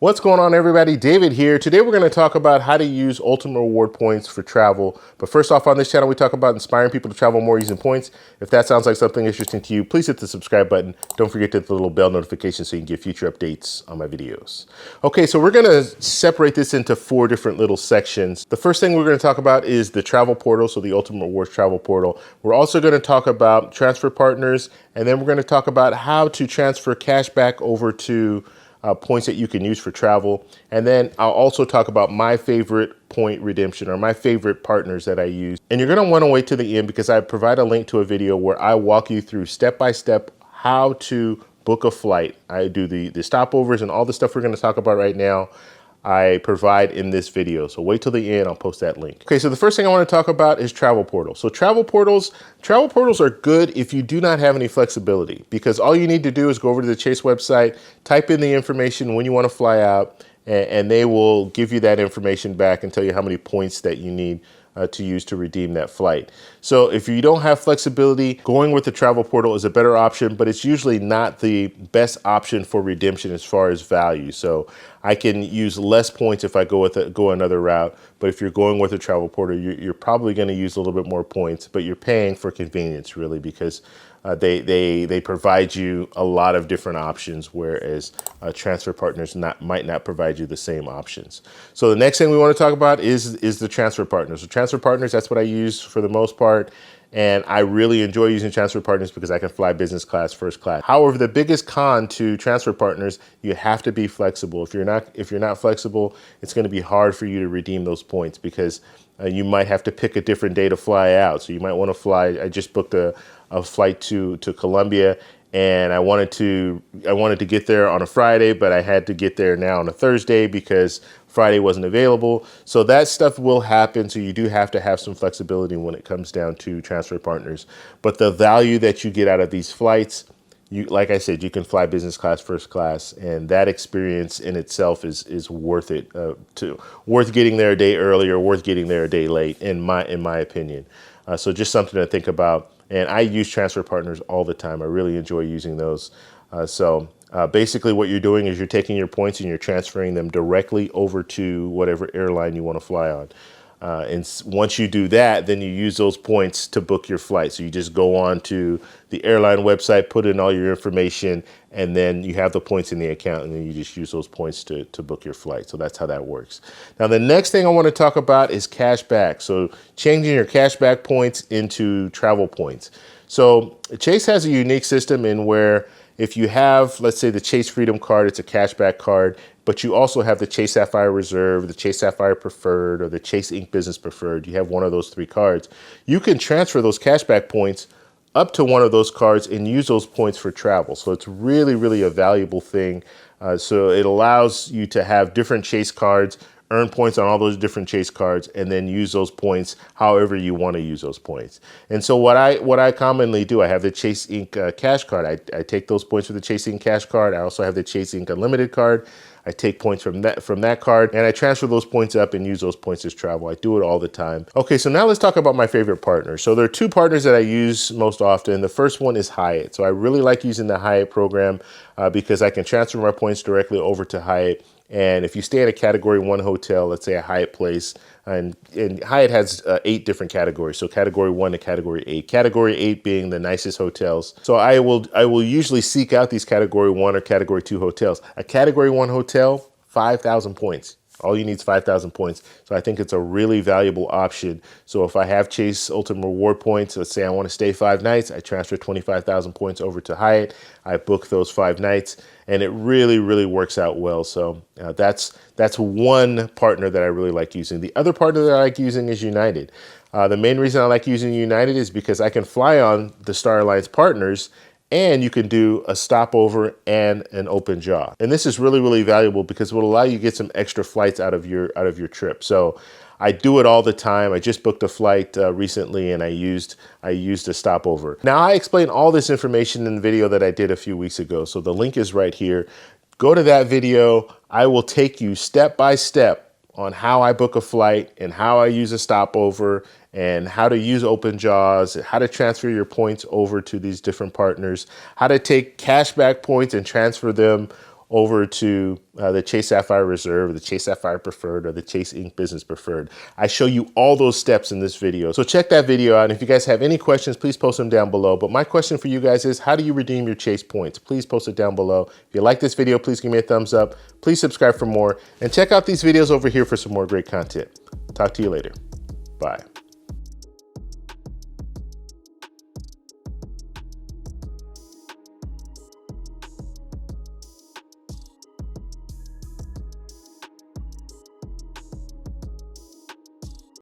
What's going on, everybody? David here. Today we're going to talk about how to use ultimate reward points for travel. But first off, on this channel we talk about inspiring people to travel more using points. If that sounds like something interesting to you, please hit the subscribe button. Don't forget to hit the little bell notification so you can get future updates on my videos. Okay, so we're going to separate this into 4 different little sections. The first thing we're going to talk about is the travel portal, so the ultimate rewards travel portal. We're also going to talk about transfer partners, and then we're going to talk about how to transfer cash back over to points that you can use for travel. And then I'll also talk about my favorite point redemption or my favorite partners that I use. And you're going to want to wait to the end because I provide a link to a video where I walk you through step by step how to book a flight. I do the stopovers and all the stuff we're going to talk about right now. I provide in this video. So wait till the end, I'll post that link. Okay, so the first thing I want to talk about is travel portals. So travel portals are good if you do not have any flexibility, because all you need to do is go over to the Chase website, type in the information when you want to fly out, and they will give you that information back and tell you how many points that you need to use to redeem that flight. So if you don't have flexibility, going with the travel portal is a better option, but it's usually not the best option for redemption as far as value. So I can use less points if I go another route, but if you're going with a travel portal, you're probably going to use a little bit more points, but you're paying for convenience really, because they provide you a lot of different options, whereas transfer partners might not provide you the same options. So the next thing we want to talk about is the transfer partners. So transfer partners, that's what I use for the most part. And I really enjoy using transfer partners because I can fly business class, first class. However, the biggest con to transfer partners, you have to be flexible. If you're not flexible, it's going to be hard for you to redeem those points, because you might have to pick a different day to fly out. So you might want to fly. I just booked a flight to Colombia, and I wanted to get there on a Friday, but I had to get there now on a Thursday because Friday wasn't available. So that stuff will happen. So you do have to have some flexibility when it comes down to transfer partners. But the value that you get out of these flights, like I said, you can fly business class, first class, and that experience in itself is worth it. Worth getting there a day early or worth getting there a day late, in my opinion. So just something to think about. And I use transfer partners all the time. I really enjoy using those. Basically what you're doing is you're taking your points and you're transferring them directly over to whatever airline you want to fly on. And once you do that, then you use those points to book your flight. So you just go on to the airline website, put in all your information, and then you have the points in the account, and then you just use those points to book your flight. So that's how that works. Now, the next thing I want to talk about is cashback. So changing your cashback points into travel points. So Chase has a unique system in where if you have, let's say, the Chase Freedom card, it's a cashback card, but you also have the Chase Sapphire Reserve, the Chase Sapphire Preferred, or the Chase Ink Business Preferred. You have one of those 3 cards. You can transfer those cashback points up to one of those cards and use those points for travel. So it's really, really a valuable thing. So it allows you to have different Chase cards, earn points on all those different Chase cards, and then use those points however you want to use those points. And so what I commonly do, I have the Chase Ink Cash card. I take those points for the Chase Ink Cash card. I also have the Chase Ink Unlimited card. I take points from that card, and I transfer those points up and use those points as travel. I do it all the time. Okay, so now let's talk about my favorite partners. So there are 2 partners that I use most often. The first one is Hyatt. So I really like using the Hyatt program because I can transfer my points directly over to Hyatt. And if you stay in a category 1 hotel, let's say a Hyatt Place, and Hyatt has 8 different categories. So category 1 to category 8. Category 8 being the nicest hotels. So I will usually seek out these category 1 or category 2 hotels. A category 1 hotel, 5,000 points. All you need is 5,000 points. So I think it's a really valuable option. So if I have Chase Ultimate Reward points, let's say I want to stay 5 nights, I transfer 25,000 points over to Hyatt. I book those 5 nights, and it really, really works out well. So that's one partner that I really like using. The other partner that I like using is United. The main reason I like using United is because I can fly on the Star Alliance partners, and you can do a stopover and an open jaw. And this is really, really valuable because it will allow you to get some extra flights out of your trip. So I do it all the time. I just booked a flight recently, and I used a stopover. Now, I explained all this information in the video that I did a few weeks ago. So the link is right here. Go to that video. I will take you step by step on how I book a flight and how I use a stopover and how to use open jaws, how to transfer your points over to these different partners, how to take cashback points and transfer them over to the Chase Sapphire Reserve, the Chase Sapphire Preferred, or the Chase Ink Business Preferred. I show you all those steps in this video. So check that video out. And if you guys have any questions, please post them down below. But my question for you guys is, how do you redeem your Chase points? Please post it down below. If you like this video, please give me a thumbs up. Please subscribe for more. And check out these videos over here for some more great content. Talk to you later. Bye.